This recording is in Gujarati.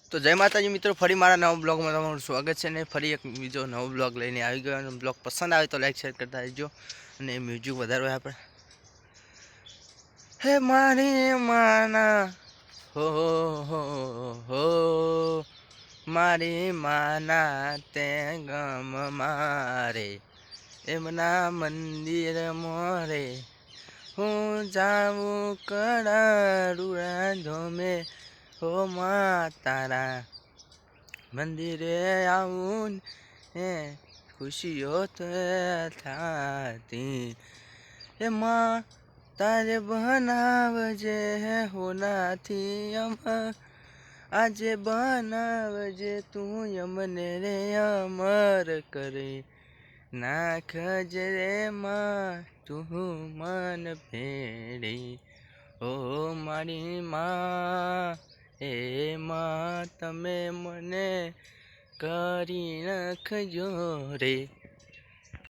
તો જય માતાજી મિત્રો, ફરી મારા નવા બ્લોગમાં તમારું સ્વાગત છે. ને ફરી એક બીજો નવો બ્લોગ લઈને આવી ગયો. અને બ્લોગ પસંદ આવે તો લાઈક શેર કરતા રહેજો અને મ્યુઝિક વધારો આપણે. હે મારી માના હો હો હો મારી માના તે ગમ મારે એમના મંદિર મોરે હું જાઉં કડારુડા ધોમે હો મા તારા મંદિરે આવું ને ખુશીઓ તો થાતી એમાં તારે બનાવજે હોનાથી આજે બનાવજે તું અમને રે અમર કરે નાખજે રે માં તું મન ભેળી ઓ મારી માં હે માં તમે મને કરી નાખજો રે.